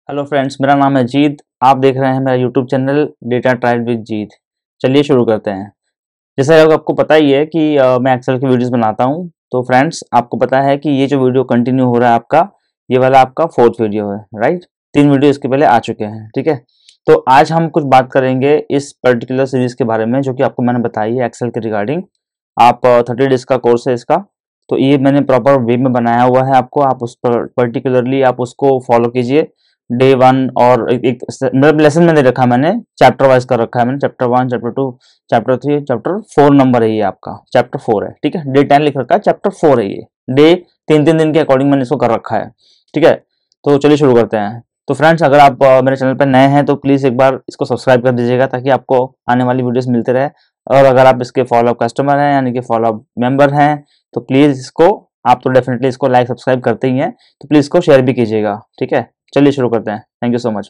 Hello friends, मेरा नाम है जीत। आप देख रहे हैं मेरा YouTube channel Data Tribe with Jeet. चलिए शुरू करते हैं। जैसे आपको पता ही है कि मैं एक्सेल की वीडियोस बनाता हूं। तो फ्रेंड्स, आपको पता है कि ये जो वीडियो कंटिन्यू हो रहा है आपका, ये वाला आपका फोर्थ वीडियो है, राइट। 3 वीडियो इसके पहले आ चुके हैं, ठीक है। तो आज हम कुछ बात करेंगे इस पर्टिकुलर सीरीज के बारे में जो कि आपको मैंने बताई है एक्सेल के रिगार्डिंग। आप 30 डेज का कोर्स है इसका। तो ये मैंने प्रॉपर वे में बनाया हुआ है आपको, आप उस पर पर्टिकुलरली आप उसको फॉलो कीजिए। डे 1 और एक मतलब लेसन में दे रखा है, मैंने चैप्टर वाइज कर रखा है। मैंने chapter 1, chapter 2, chapter 3, chapter 4 number है ये आपका, चैप्टर 4 है, ठीक है। डे 10 लिख रखा है, चैप्टर 4 है ये। डे 3-3 दिन के अकॉर्डिंग मैंने इसको कर रखा है, ठीक है। तो चलिए शुरू करते हैं। तो फ्रेंड्स, अगर आप मेरे चैनल पर नए हैं तो प्लीज़ एक बार इसको सब्सक्राइब कर दीजिएगा ताकि आपको आने वाली वीडियोस मिलते रहे। और अगर आप इसके फॉलोअप कस्टमर हैं यानी कि फॉलोअप मेंबर हैं तो प्लीज़ इसको, आप तो डेफिनेटली इसको लाइक सब्सक्राइब करते ही हैं, तो प्लीज़ इसको शेयर भी कीजिएगा, ठीक है। चलिए शुरू करते हैं। Thank you so much.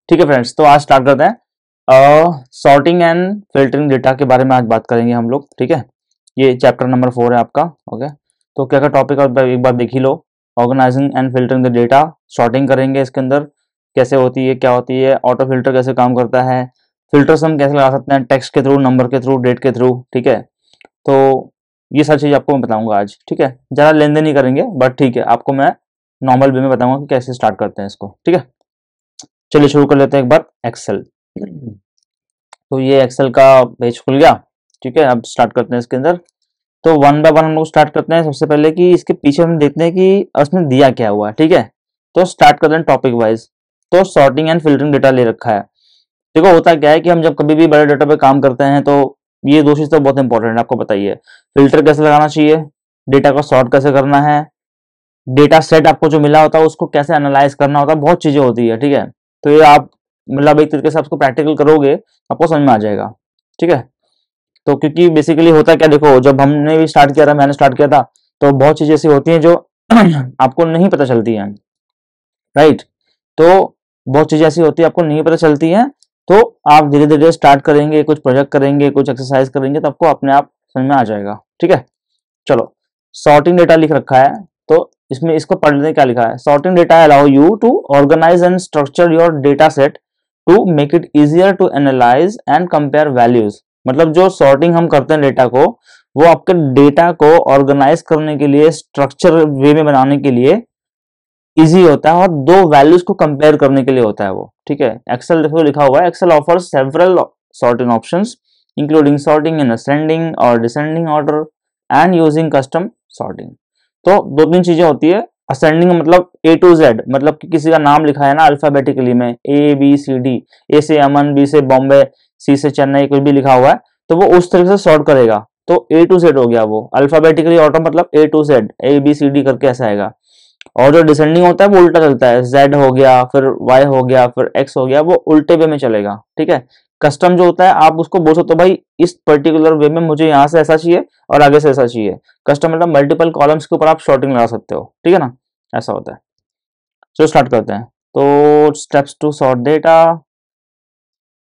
ठीक है फ्रेंड्स, तो आज स्टार्ट करते हैं। सॉर्टिंग एंड फिल्टरिंग डेटा के बारे में आज बात करेंगे हम लोग, ठीक है। ये चैप्टर नंबर 4 है आपका, ओके। तो क्या क्या टॉपिक है एक बार देख ही लो। Organising and filtering the data, sorting करेंगे इसके अंदर, कैसे होती है, क्या होती है, ऑटो फिल्टर कैसे काम करता है, फिल्टर्स हम कैसे लगा सकते हैं, टेक्स्ट के थ्रू, नंबर के थ्रू, डेट के थ्रू, ठीक है। तो ये सारी चीज़ आपको मैं बताऊंगा आज, ठीक है। ज़्यादा लेन देन नहीं करेंगे, बट ठीक है, आपको मैं नॉर्मल वे में बताऊंगा कि कैसे स्टार्ट करते हैं इसको, ठीक है। चलिए शुरू कर लेते हैं एक बार एक्सेल। तो ये एक्सेल का पेज खुल गया, ठीक है। अब स्टार्ट करते हैं इसके अंदर। तो वन बाय वन हम लोग स्टार्ट करते हैं। सबसे पहले कि इसके पीछे हम देखते हैं कि उसमें दिया क्या हुआ है, ठीक है। तो स्टार्ट करते हैं टॉपिक वाइज। तो सॉर्टिंग एंड फिल्टरिंग डेटा ले रखा है। देखो होता क्या है कि हम जब कभी भी बड़े डेटा पे काम करते हैं तो ये दो चीज़ तो बहुत इंपॉर्टेंट है, आपको बताइए। फिल्टर कैसे लगाना चाहिए, डेटा को सॉर्ट कैसे करना है, डेटा सेट आपको जो मिला होता है उसको कैसे एनालाइज करना होता है, बहुत चीजें होती है, ठीक है। तो ये आप मतलब एक तरीके से आपको प्रैक्टिकल करोगे आपको समझ में आ जाएगा, ठीक है। तो क्योंकि बेसिकली होता क्या, देखो जब हमने भी स्टार्ट किया था, मैंने स्टार्ट किया था, तो बहुत चीजें ऐसी होती हैं जो आपको नहीं पता चलती हैं, राइट। तो बहुत चीजें ऐसी होती है आपको नहीं पता चलती हैं। तो आप धीरे धीरे स्टार्ट करेंगे, कुछ प्रोजेक्ट करेंगे, कुछ एक्सरसाइज करेंगे तो आपको अपने आप समझ में आ जाएगा, ठीक है। चलो, सॉर्टिंग डेटा लिख रखा है। तो इसमें इसको पढ़ लेते हैं क्या लिखा है। Sorting data allow you to organise and structure your data set to make it easier to analyse and compare values. मतलब जो सॉर्टिंग हम करते हैं डेटा को, वो आपके डेटा को ऑर्गेनाइज करने के लिए, स्ट्रक्चर वे में बनाने के लिए इजी होता है और दो वैल्यूज को कंपेयर करने के लिए होता है वो, ठीक है। एक्सेल देखो लिखा हुआ है, Excel offers several sorting options including sorting in ascending और descending order and using custom sorting. तो 2-3 चीजें होती है। असेंडिंग मतलब A to Z, मतलब कि किसी का नाम लिखा है ना अल्फाबेटिकली में, A B C D, ए से अमन, बी से बॉम्बे, सी से चेन्नई, कुछ भी लिखा हुआ है तो वो उस तरीके से सॉर्ट करेगा। तो A to Z हो गया वो अल्फाबेटिकली ऑर्डर, मतलब A to Z, ABCD करके ऐसा आएगा। और जो डिसेंडिंग होता है वो उल्टा चलता है, Z हो गया, फिर Y हो गया, फिर X हो गया, वो उल्टे वे में चलेगा, ठीक है। कस्टम जो होता है आप उसको बोल सकते हो भाई इस पर्टिकुलर वे में मुझे यहाँ से ऐसा चाहिए और आगे से ऐसा चाहिए। कस्टम मतलब मल्टीपल कॉलम्स के ऊपर आप शॉर्टिंग लगा सकते हो, ठीक है ना, ऐसा होता है। चलो स्टार्ट करते हैं। तो स्टेप्स टू सॉर्ट डेटा,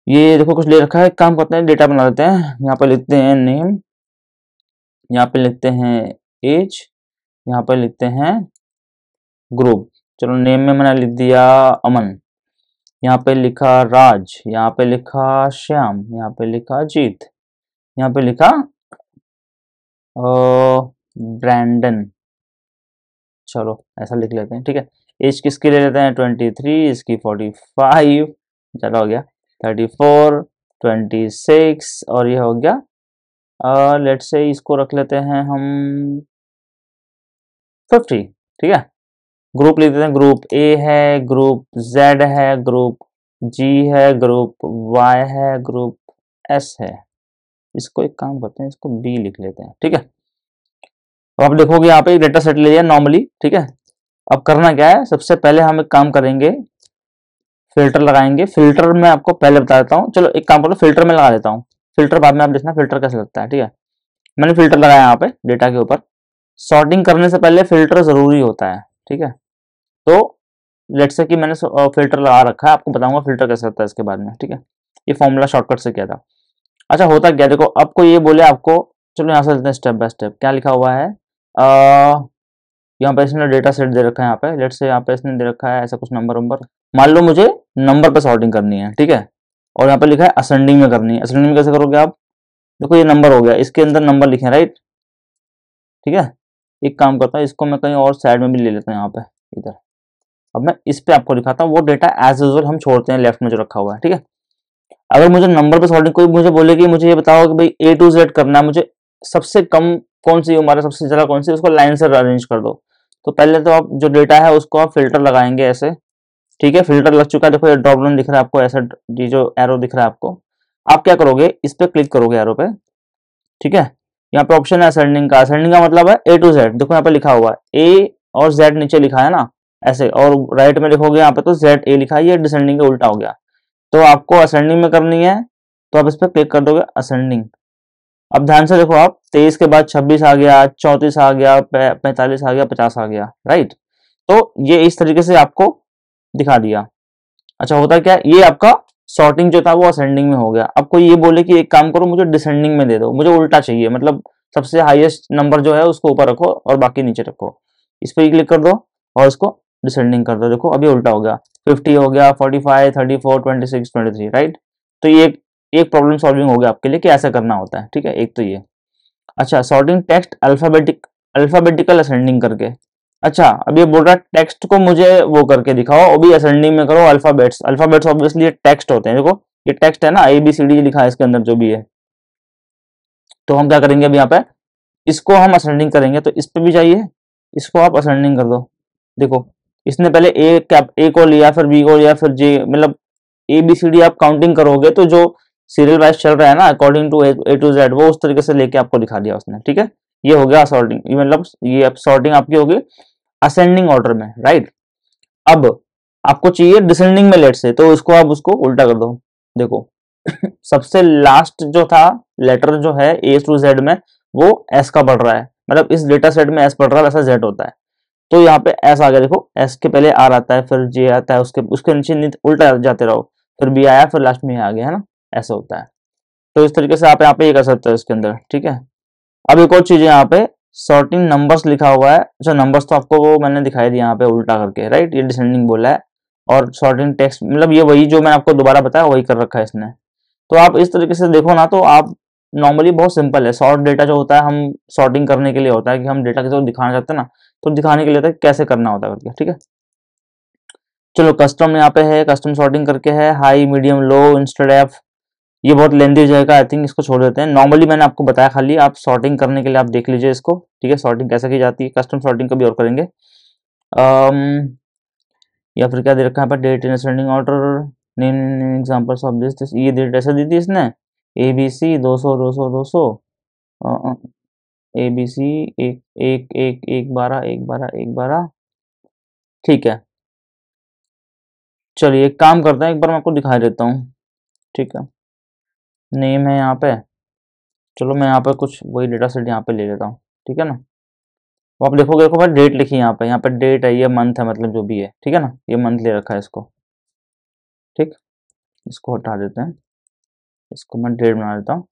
ये देखो कुछ ले रखा है, काम करते हैं, डेटा बना लेते हैं। यहाँ पे लिखते हैं नेम, यहाँ पे लिखते हैं एज, यहाँ पे लिखते हैं ग्रुप। चलो नेम में मैंने लिख दिया अमन, यहाँ पे लिखा राज, यहाँ पे लिखा श्याम, यहाँ पे लिखा जीत, यहाँ पे लिखा ब्रैंडन। चलो ऐसा लिख लेते हैं, ठीक है। एज किसकी ले लेते हैं 23, इसकी 45, चलो हो गया 34, 26 और ये हो गया लेट्स से इसको रख लेते हैं हम 50, ठीक है। ग्रुप लिख देते हैं, ग्रुप ए है, ग्रुप जेड है, ग्रुप जी है, ग्रुप वाई है, ग्रुप एस है। इसको एक काम करते हैं, इसको बी लिख लेते हैं, ठीक है। अब आप देखोगे यहाँ पे डेटा सेट ले लिया नॉर्मली, ठीक है। अब करना क्या है, सबसे पहले हम एक काम करेंगे, फिल्टर लगाएंगे। फिल्टर में आपको पहले बता देता हूँ, चलो एक काम करो, फिल्टर में लगा देता हूँ, फिल्टर बाद में आप देखना फिल्टर कैसे लगता है, ठीक है। मैंने फिल्टर लगाया यहाँ पे डेटा के ऊपर। सॉर्टिंग करने से पहले फिल्टर जरूरी होता है, ठीक है। तो लेट्स से कि मैंने फिल्टर लगा रखा है, आपको बताऊंगा फिल्टर कैसे होता है इसके बाद में, ठीक है। ये फॉर्मूला शॉर्टकट से किया था। अच्छा होता क्या, देखो आपको ये बोले आपको, चलो यहाँ से चलते हैं स्टेप बाय स्टेप। क्या लिखा हुआ है, यहाँ पे इसने डेटा सेट दे रखा है, यहाँ पे लेट्स से यहाँ पे इसने दे रखा है ऐसा कुछ नंबर वंबर, मान लो मुझे नंबर पे सॉर्टिंग करनी है, ठीक है, और यहाँ पे लिखा है असेंडिंग में करनी है। असेंडिंग में कैसे करोगे आप? देखो ये नंबर हो गया, इसके अंदर नंबर लिखे हैं, राइट, ठीक है। एक काम करता हूँ, इसको मैं कहीं और साइड में भी ले लेता हूँ, यहाँ पे इधर। अब मैं इस पे आपको दिखाता हूँ, वो डेटा एज यूजुअल हम छोड़ते हैं लेफ्ट में जो रखा हुआ है, ठीक है। अगर मुझे नंबर पे सॉर्टिंग, कोई मुझे बोले कि मुझे ये बताओ कि भाई A to Z करना है, मुझे सबसे कम कौन सी उम्र है, सबसे ज्यादा कौन सी, उसको लाइन से अरेंज कर दो। तो पहले तो आप जो डेटा है उसको आप फिल्टर लगाएंगे ऐसे, ठीक है। फिल्टर लग चुका है, देखो ये ड्रॉप डाउन दिख रहा है आपको ऐसा, ये जो एरो दिख रहा है आपको। आप क्या करोगे, इस पे क्लिक करोगे एरो पे, ठीक है। यहाँ पे ऑप्शन है असेंडिंग का। असेंडिंग का मतलब है A to Z, देखो यहाँ पे लिखा हुआ है A और Z नीचे लिखा है ना ऐसे, और राइट में लिखोगे यहाँ पे तो ZA लिखा है, ये डिसेंडिंग का उल्टा हो गया। तो आपको असेंडिंग में करनी है, तो आप इस पर क्लिक कर दोगे असेंडिंग। अब ध्यान से देखो आप, 23 के बाद 26 आ गया, 34 आ गया, 45 आ गया, 50 आ गया, राइट। तो ये इस तरीके से आपको दिखा दिया। अच्छा, होता क्या, ये आपका सॉर्टिंग जो था वो असेंडिंग में हो गया। अब कोई ये बोले कि एक काम करो मुझे डिसेंडिंग में दे दो, मुझे उल्टा चाहिए, मतलब सबसे हाईएस्ट नंबर जो है उसको ऊपर रखो और बाकी नीचे रखो। इस पर क्लिक कर दो और इसको डिसेंडिंग कर दो। देखो अभी उल्टा हो गया, 50 हो गया, 45, 34, 26, 23, राइट। तो ये एक प्रॉब्लम सॉल्विंग हो गया आपके लिए कि ऐसा करना होता है, ठीक है। एक तो ये। अच्छा, सॉर्टिंग टेक्स्ट अल्फाबेटिकल असेंडिंग करके। अच्छा, अब ये बोल रहा है टेक्स्ट को मुझे वो करके दिखाओ, वो भी असेंडिंग में करो। अल्फाबेट्स, अल्फाबेट्स ऑब्वियसली ये टेक्स्ट होते हैं, देखो ये टेक्स्ट है ना, ABCD लिखा है इसके अंदर जो भी है। तो हम क्या करेंगे, अब यहाँ पे इसको हम असेंडिंग करेंगे, तो इस पे भी जाइए, इसको आप असेंडिंग कर दो। देखो इसने पहले ए को लिया, फिर बी को लिया, फिर जे, मतलब ABCD आप काउंटिंग करोगे तो जो सीरियल वाइज चल रहा है ना according to A to Z, वो उस तरीके से लेके आपको दिखा दिया उसने, ठीक है। ये हो गया सॉर्टिंग, ये मतलब ये अब सॉर्टिंग आपकी होगी असेंडिंग ऑर्डर में, राइट। अब आपको चाहिए डिसेंडिंग में लेट से, तो उसको आप उसको उल्टा कर दो। देखो सबसे लास्ट जो था लेटर जो है A to Z में, वो S का पढ़ रहा है, मतलब इस डेटा सेट में S पढ़ रहा है, वैसा Z होता है। तो यहाँ पे S आ गया, देखो S के पहले R आता है, फिर J आता है, उसके उसके नीचे उल्टा जाते रहो, फिर B आया, फिर लास्ट में आ गया, है ना, ऐसा होता है। तो इस तरीके से आप यहाँ पे ये कर सकते हो इसके अंदर, ठीक है। अब एक और चीज है, यहाँ पे सॉर्टिंग नंबर्स लिखा हुआ है। अच्छा, नंबर्स तो आपको वो मैंने दिखाई दिया यहाँ पे उल्टा करके, राइट, ये डिसेंडिंग बोला है। और सॉर्टिंग टेक्स्ट, मतलब ये वही जो मैंने आपको दोबारा बताया वही कर रखा है इसने। तो आप इस तरीके से देखो ना, तो आप नॉर्मली बहुत सिंपल है। सॉर्ट डेटा जो होता है हम सॉर्टिंग करने के लिए होता है कि हम डेटा किसी को दिखाना चाहते हैं ना, तो दिखाने के लिए होता है कैसे करना होता है करके, ठीक है। चलो कस्टम यहाँ पे है, कस्टम सॉर्टिंग करके है, high, medium, low, instead of. ये बहुत लेंथी हो जाएगा, आई थिंक इसको छोड़ देते हैं। नॉर्मली मैंने आपको बताया, खाली आप सॉर्टिंग करने के लिए आप देख लीजिए इसको, ठीक है। सॉर्टिंग कैसे की जाती है, कस्टम सॉर्टिंग कभी और करेंगे। या फिर क्या दे रखा है यहाँ पर, date in ascending order, name examples of this. ये डेट ऐसे दी थी इसने, ABC 200 200 200, ABC 1 1 1 1 12 1 12 1 12, ठीक है। चलिए एक काम करते हैं, एक बार मैं आपको दिखाई देता हूँ, ठीक है। नेम है यहाँ पे, चलो मैं यहाँ पे कुछ वही डेटा सेट यहाँ पे ले लेता हूँ, ठीक है ना। तो आप देखोगे, देखो भाई डेट लिखी है यहाँ पे डेट है, ये मंथ है, मतलब जो भी है, ठीक है ना, ये मंथ ले रखा है इसको, ठीक। इसको हटा देते हैं, इसको मैं डेट बना देता हूँ।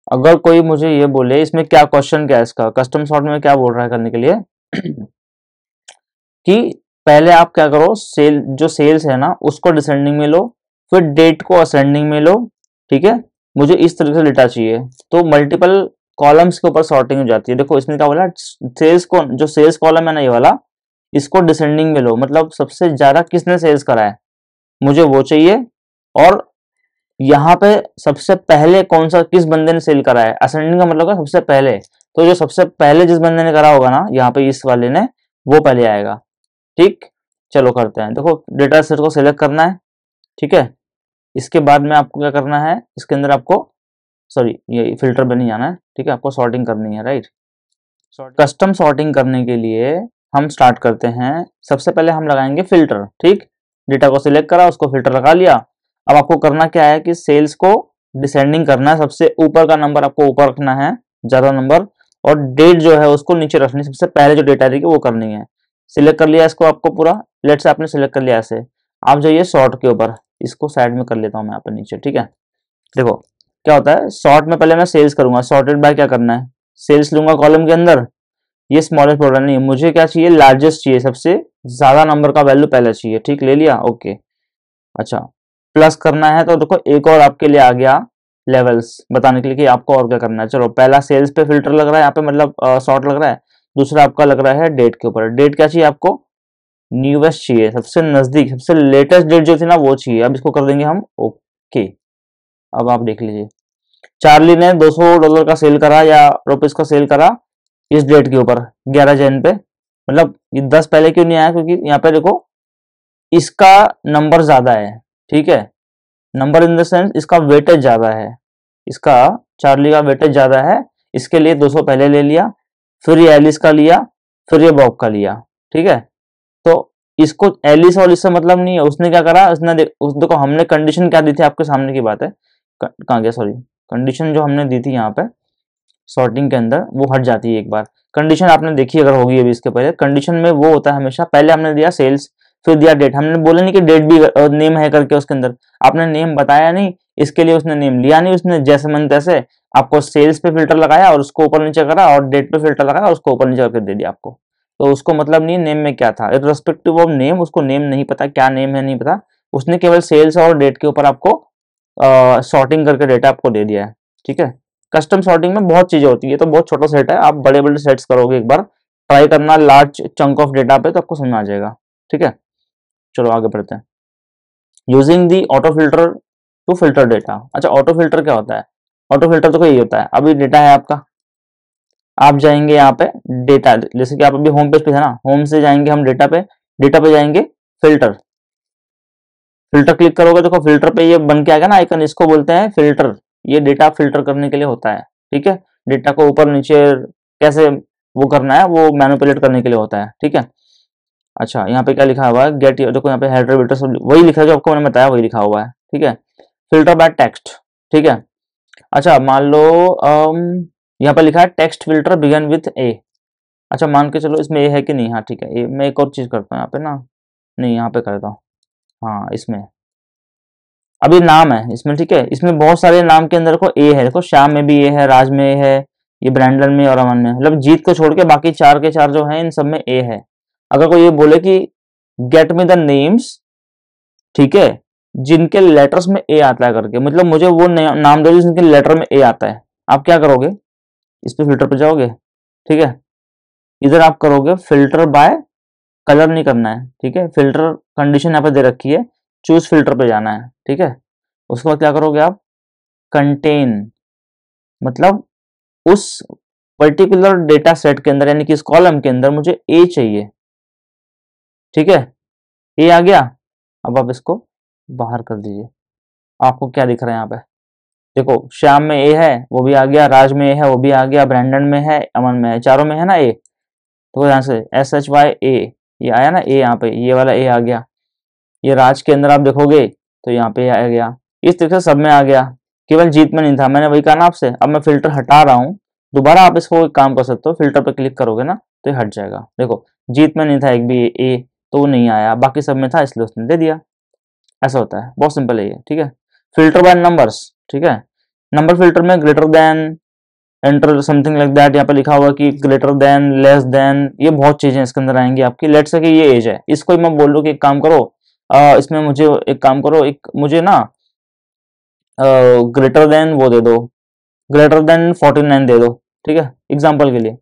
अगर कोई मुझे ये बोले इसमें क्या क्वेश्चन, क्या है इसका कस्टम सॉर्ट में क्या बोल रहा है करने के लिए कि पहले आप क्या करो, सेल जो सेल्स है ना उसको डिसेंडिंग में लो, फिर डेट को असेंडिंग में लो, ठीक है। मुझे इस तरीके से डेटा चाहिए, तो मल्टीपल कॉलम्स के ऊपर सॉर्टिंग हो जाती है। देखो इसमें क्या बोला, सेल्स को, जो सेल्स कॉलम है ना ये वाला, इसको डिसेंडिंग में लो, मतलब सबसे ज्यादा किसने सेल्स करा है मुझे वो चाहिए। और यहाँ पे सबसे पहले कौन सा, किस बंदे ने सेल करा है, असेंडिंग का मतलब है सबसे पहले। तो जो सबसे पहले जिस बंदे ने करा होगा ना यहाँ पे इस वाले ने, वो पहले आएगा, ठीक। चलो करते हैं, देखो डेटा सेट को सिलेक्ट करना है, ठीक है। इसके बाद में आपको क्या करना है, इसके अंदर आपको, सॉरी ये फिल्टर पे नहीं जाना है, ठीक है, आपको सॉर्टिंग करनी है, राइट। कस्टम सॉर्टिंग करने के लिए हम स्टार्ट करते हैं, सबसे पहले हम लगाएंगे फिल्टर, ठीक। डेटा को सिलेक्ट करा, उसको फिल्टर लगा लिया। अब आपको करना क्या है कि सेल्स को डिसेंडिंग करना है, सबसे ऊपर का नंबर आपको ऊपर रखना है, ज्यादा नंबर, और डेट जो है उसको नीचे रखनी है, सबसे पहले जो डेटा रहेगी वो करनी है। सिलेक्ट कर लिया इसको आपको पूरा, लेट से आपने सिलेक्ट कर लिया ऐसे। आप जाइए सॉर्ट के ऊपर, इसको साइड में कर लेता हूँ मैं यहाँ पे नीचे, ठीक है। देखो क्या होता है, सॉर्ट में पहले मैं सेल्स करूंगा, सॉर्टेड बाय क्या करना है, सेल्स लूंगा कॉलम के अंदर, ये स्मॉलेस्ट बॉर्डर नहीं, मुझे क्या चाहिए, लार्जेस्ट चाहिए, सबसे ज्यादा नंबर का वैल्यू पहले चाहिए। ठीक, ले लिया, ओके। अच्छा, प्लस करना है तो देखो एक और आपके लिए आ गया लेवल्स बताने के लिए कि आपको और क्या करना है। चलो, पहला सेल्स पे फिल्टर लग रहा है यहाँ पे, मतलब शॉर्ट लग रहा है। दूसरा आपका लग रहा है डेट के ऊपर। डेट क्या चाहिए आपको, न्यूएस्ट चाहिए, सबसे नजदीक, सबसे लेटेस्ट डेट जो थी ना वो चाहिए। अब इसको कर देंगे हम ओके। अब आप देख लीजिए, चार्ली ने $200 का सेल करा या रुपीज का सेल करा इस डेट के ऊपर 11 जैन पे। मतलब ये 10 पहले क्यों नहीं आया, क्योंकि यहाँ पे देखो इसका नंबर ज्यादा है। ठीक है, नंबर इन द सेंस इसका वेटेज ज्यादा है, इसका चार्ली का वेटेज ज्यादा है, इसके लिए 200 पहले ले लिया, फिर ये एलिस का लिया, फिर ये बॉब का लिया। ठीक है, तो इसको एलिस और इससे मतलब नहीं है। उसने क्या करा, देखो हमने कंडीशन क्या दी थी, आपके सामने की बात है। कहाँ गया, सॉरी, कंडीशन जो हमने दी थी यहाँ पे सॉर्टिंग के अंदर वो हट जाती है एक बार। कंडीशन आपने देखी अगर होगी अभी इसके पहले, कंडीशन में वो होता है हमेशा, पहले हमने दिया सेल्स, फिर दिया डेट। हमने बोला नहीं कि डेट भी नेम है करके उसके अंदर, आपने नेम बताया नहीं, इसके लिए उसने नेम लिया नहीं, उसने जैसे मन तैसे आपको सेल्स पे फिल्टर लगाया और उसको ऊपर नीचे करा, और डेट पे फिल्टर लगाया और उसको ऊपर नीचे करके दे दिया आपको। तो उसको मतलब नहीं नेम में क्या था, इर्रेस्पेक्टिव ऑफ नेम, उसको नेम नहीं पता क्या नेम है, नहीं पता, उसने केवल सेल्स और डेट के ऊपर आपको सॉर्टिंग करके डेटा आपको दे दिया है। ठीक है, कस्टम सॉर्टिंग में बहुत चीजें होती है, तो बहुत छोटा सेट है, आप बड़े बड़े सेट्स करोगे एक बार, ट्राई करना लार्ज चंक ऑफ डेटा पे, तो आपको समझ आ जाएगा। ठीक है, चलो आगे बढ़ते हैं। Using the auto filter to filter data. अच्छा, ऑटो फिल्टर क्या होता है, ऑटो फिल्टर तो यही होता है, अभी डेटा है आपका, आप जाएंगे यहाँ पे डेटा, जैसे कि आप अभी होम पेज पे है ना, होम से जाएंगे हम डेटा पे, डेटा पे जाएंगे फिल्टर, फिल्टर क्लिक करोगे, देखो फिल्टर पे ये बन के आएगा ना आइकन, इसको बोलते हैं फिल्टर। ये डेटा फिल्टर करने के लिए होता है। ठीक है, डेटा को ऊपर नीचे कैसे वो करना है, वो मैनिपुलेट करने के लिए होता है। ठीक है, अच्छा यहाँ पे क्या लिखा हुआ है, गेट, देखो यहाँ पे हेडर वेटर सब वही लिखा है जो आपको मैंने बताया, वही लिखा हुआ है। ठीक है, फिल्टर बाय टेक्स्ट। ठीक है, अच्छा मान लो यहाँ पे लिखा है टेक्स्ट फिल्टर बिगन विथ ए। अच्छा मान के चलो इसमें ए है कि नहीं, हाँ ठीक है, ए मैं एक और चीज करता हूँ यहाँ पे ना, नहीं यहाँ पे करता हूँ, हाँ इसमें अभी नाम है इसमें। ठीक है, इसमें बहुत सारे नाम के अंदर को ए है, देखो श्याम में भी ए है, राज में ए है, ये ब्रैंडन में और अमन में, मतलब जीत को छोड़ के बाकी चार के चार जो है इन सब में ए है। अगर कोई ये बोले कि गेट मी द नेम्स, ठीक है, जिनके लेटर्स में ए आता है करके, मतलब मुझे वो नाम दो जिनके लेटर में ए आता है, आप क्या करोगे, इस पे फिल्टर पे जाओगे। ठीक है, इधर आप करोगे फिल्टर बाय कलर, नहीं करना है। ठीक है, फिल्टर कंडीशन यहाँ पे दे रखी है, चूज फिल्टर पे जाना है। ठीक है, उसके बाद क्या करोगे आप, कंटेन, मतलब उस पर्टिकुलर डेटा सेट के अंदर, यानी कि इस कॉलम के अंदर मुझे ए चाहिए। ठीक है, ए आ गया, अब आप इसको बाहर कर दीजिए। आपको क्या दिख रहा है यहाँ पे, देखो श्याम में ए है वो भी आ गया, राज में ए है वो भी आ गया, ब्रैंडन में है, अमन में है, चारों में है ना ए। तो यहाँ से SHY A ये आया ना ए, यहाँ पे ये वाला ए आ गया। ये राज के अंदर आप देखोगे तो यहाँ पे आ गया, इस तरीके से सब में आ गया, केवल जीत में नहीं था। मैंने वही कहा ना आपसे, अब मैं फिल्टर हटा रहा हूँ, दोबारा आप इसको एक काम कर सकते हो, फिल्टर पे क्लिक करोगे ना तो ये हट जाएगा। देखो जीत में नहीं था एक भी ए, तो वो नहीं आया, बाकी सब में था इसलिए उसने दे दिया। ऐसा होता है, बहुत सिंपल है ये। ठीक है, फिल्टर बाय नंबर्स। ठीक है, नंबर फिल्टर में greater than, enter something like that, यहाँ पे लिखा हुआ कि ग्रेटर देन, लेस देन, ये बहुत चीजें इसके अंदर आएंगी आपकी। लेट्स से कि ये एज है, इसको मैं बोल दूं कि एक काम करो, इसमें मुझे एक काम करो, एक मुझे ना ग्रेटर देन वो दे दो, ग्रेटर देन 49 दे दो। ठीक है, एग्जाम्पल के लिए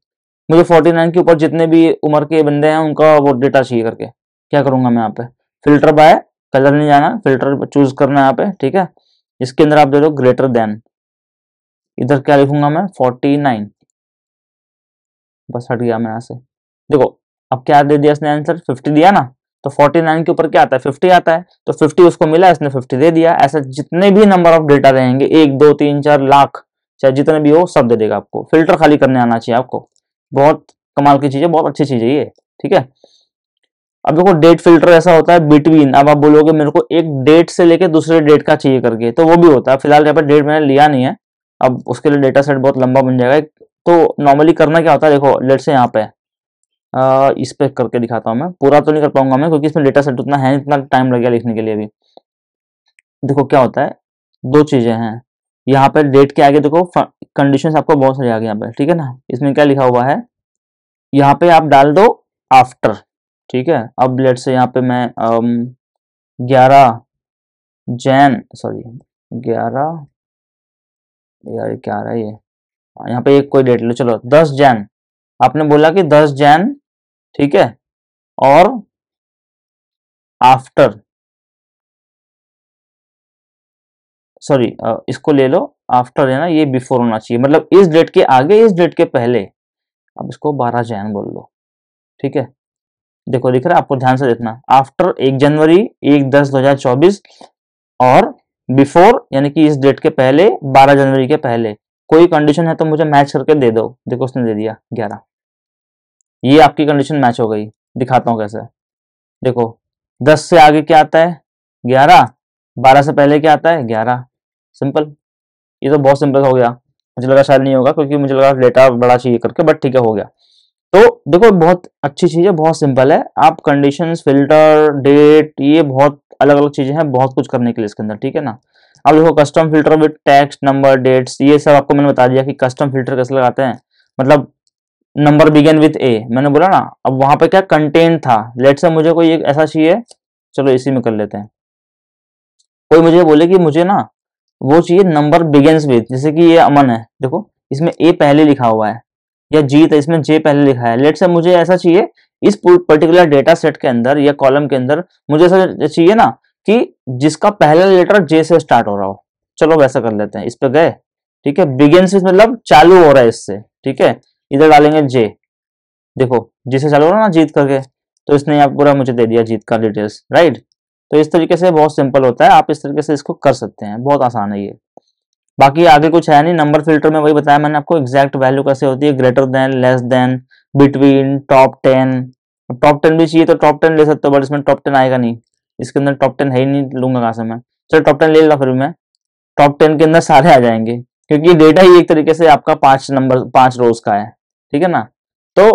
मुझे 49 के ऊपर जितने भी उम्र के बंदे हैं उनका वो डेटा चाहिए करके, क्या करूंगा मैं यहाँ पे, फिल्टर बाय कलर नहीं जाना, फिल्टर चूज करना है यहाँ पे। ठीक है, इसके अंदर आप दे दो ग्रेटर देन, इधर क्या लिखूंगा मैं 49, बस हट गया मैं यहाँ से। देखो अब क्या दे दिया इसने आंसर, 50 दिया ना, तो 49 के ऊपर क्या आता है, 50 आता है, तो 50 उसको मिला, इसने 50 दे दिया। ऐसा जितने भी नंबर ऑफ डेटा रहेंगे, 1 2 3 4 लाख, चाहे जितने भी हो सब दे देगा आपको। फिल्टर खाली करने आना चाहिए आपको, बहुत कमाल की चीज है, बहुत अच्छी चीज है ये। ठीक है, अब देखो डेट फिल्टर ऐसा होता है बिटवीन, अब आप बोलोगे मेरे को एक डेट से लेके दूसरे डेट का चाहिए करके, तो वो भी होता है। फिलहाल यहाँ पर डेट मैंने लिया नहीं है, अब उसके लिए डेटा सेट बहुत लंबा बन जाएगा। तो नॉर्मली करना क्या होता है, देखो लेट से यहाँ पे इस पे करके दिखाता हूँ, मैं पूरा तो नहीं कर पाऊंगा मैं, क्योंकि इसमें डेटा सेट उतना है, इतना टाइम लगेगा लिखने के लिए अभी। देखो क्या होता है, दो चीजें हैं यहाँ पे, डेट के आगे देखो कंडीशंस आपको बहुत सारी आ गई यहाँ पे। ठीक है ना, इसमें क्या लिखा हुआ है, यहाँ पे आप डाल दो आफ्टर, ठीक है। अब लेट से यहाँ पे मैं 11 जैन, सॉरी 11, यार क्या आ रहा है ये, यहाँ पे एक कोई डेट लो, चलो 10 जैन, आपने बोला कि 10 जैन, ठीक है, और आफ्टर, सॉरी इसको ले लो, आफ्टर है ना, ये बिफोर होना चाहिए, मतलब इस डेट के आगे, इस डेट के पहले। अब इसको 12 जैन बोल लो, ठीक है। देखो दिख रहा है आपको, ध्यान से देखना, आफ्टर 1 जनवरी 1/10/2024 और बिफोर यानी कि इस डेट के पहले 12 जनवरी के पहले। कोई कंडीशन है तो मुझे मैच करके दे दो। देखो उसने दे दिया 11, ये आपकी कंडीशन मैच हो गई। दिखाता हूँ कैसे। देखो 10 से आगे क्या आता है 11, 12 से पहले क्या आता है 11, सिंपल। ये तो बहुत सिंपल हो गया। मुझे लगा शायद नहीं होगा क्योंकि मुझे लगा डेटा बड़ा चाहिए करके, बट ठीक है हो गया। तो देखो बहुत अच्छी चीज है, बहुत सिंपल है। आप कंडीशंस, फिल्टर, डेट, ये बहुत अलग अलग चीजें हैं, बहुत कुछ करने के लिए इसके अंदर, ठीक है ना। अब देखो custom filter with text, number, dates, ये सब आपको मैंने बता दिया कि कस्टम फिल्टर कैसे लगाते हैं। मतलब नंबर बिगेन विथ ए, मैंने बोला ना। अब वहां पे क्या कंटेंट था, लेट से मुझे कोई एक ऐसा चाहिए, चलो इसी में कर लेते हैं। कोई मुझे बोले कि मुझे ना वो चाहिए नंबर बिगेन्स विथ, जैसे कि ये अमन है, देखो इसमें ए पहले लिखा हुआ है, या जीत है इसमें जे पहले लिखा है। लेट से मुझे ऐसा चाहिए इस पर्टिकुलर डेटा सेट के अंदर या कॉलम के अंदर, मुझे ऐसा चाहिए ना कि जिसका पहला लेटर जे से स्टार्ट हो रहा हो। चलो वैसा कर लेते हैं, इस पे गए, ठीक है। बिगिन मतलब चालू हो रहा है इससे, ठीक है। इधर डालेंगे जे, देखो जिसे चालू हो रहा है ना जीत करके, तो इसने यहाँ पूरा मुझे दे दिया जीत का डिटेल्स, राइट। तो इस तरीके से बहुत सिंपल होता है, आप इस तरीके से इसको कर सकते हैं, बहुत आसान है ये। बाकी आगे कुछ है नहीं। नंबर फिल्टर में वही बताया मैंने आपको, एग्जैक्ट वैल्यू कैसे होती है, greater than, less than, between, top 10। Top 10 भी चाहिए तो टॉप 10 ले सकते हो, बट इसमें टॉप 10 आएगा नहीं, इसके अंदर टॉप 10 है ही नहीं, लूंगा कहां से मैं। चलो टॉप 10 ले ला फिर मैं, टॉप 10 के अंदर सारे आ जाएंगे, क्योंकि डेटा ही एक तरीके से आपका 5 रोज का है, ठीक है ना। तो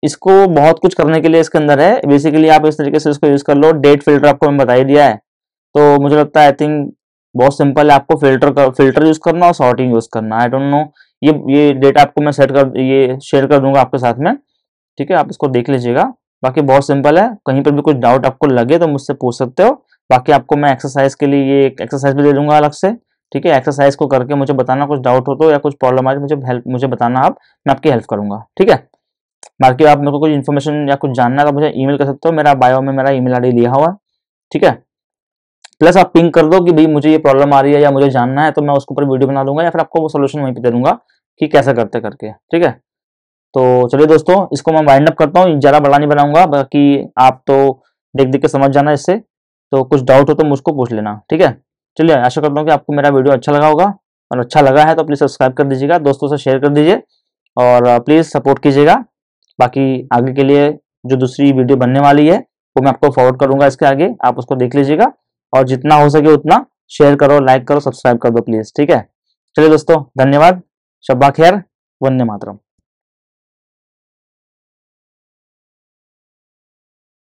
इसको बहुत कुछ करने के लिए इसके अंदर है, बेसिकली आप इस तरीके से इसको यूज कर लो। डेट फिल्टर आपको मैं बता ही दिया है, तो मुझे लगता है आई थिंक बहुत सिंपल है। आपको फिल्टर यूज करना और सॉर्टिंग यूज करना, आई डोंट नो। ये डेटा आपको मैं ये शेयर कर दूंगा आपके साथ में, ठीक है। आप इसको देख लीजिएगा, बाकी बहुत सिंपल है। कहीं पर भी कुछ डाउट आपको लगे तो मुझसे पूछ सकते हो। बाकी आपको मैं एक्सरसाइज के लिए ये एक एक्सरसाइज भी दे दूंगा अलग से, ठीक है। एक्सरसाइज को करके मुझे बताना, कुछ डाउट हो तो या कुछ प्रॉब्लम आए मुझे बताना आप, मैं आपकी हेल्प करूंगा, ठीक है। बाकी आप मेरे को कुछ इन्फॉर्मेशन या कुछ जानना है तो मुझे ईमेल कर सकते हो, मेरा बायो में मेरा ईमेल आईडी लिया हुआ, ठीक है। प्लस आप पिंक कर दो कि भाई मुझे ये प्रॉब्लम आ रही है या मुझे जानना है, तो मैं उसके ऊपर वीडियो बना दूंगा या फिर आपको वो सोल्यूशन वहीं पे दे दूंगा कि कैसे करते करके, ठीक है। तो चलिए दोस्तों, इसको मैं वाइंड अप करता हूँ, ज़्यादा बड़ा नहीं बनाऊंगा। बाकी आप तो देख देख के समझ जाना इससे, तो कुछ डाउट हो तो मुझको पूछ लेना, ठीक है। चलिए, आशा करता हूँ कि आपको मेरा वीडियो अच्छा लगा होगा, और अच्छा लगा है तो प्लीज़ सब्सक्राइब कर दीजिएगा, दोस्तों से शेयर कर दीजिए, और प्लीज़ सपोर्ट कीजिएगा। बाकी आगे के लिए जो दूसरी वीडियो बनने वाली है वो मैं आपको फॉरवर्ड करूंगा इसके आगे, आप उसको देख लीजिएगा, और जितना हो सके उतना शेयर करो, लाइक करो, सब्सक्राइब कर दो प्लीज़, ठीक है। चलिए दोस्तों, धन्यवाद, शब्बा खैर, वंदे मातरम।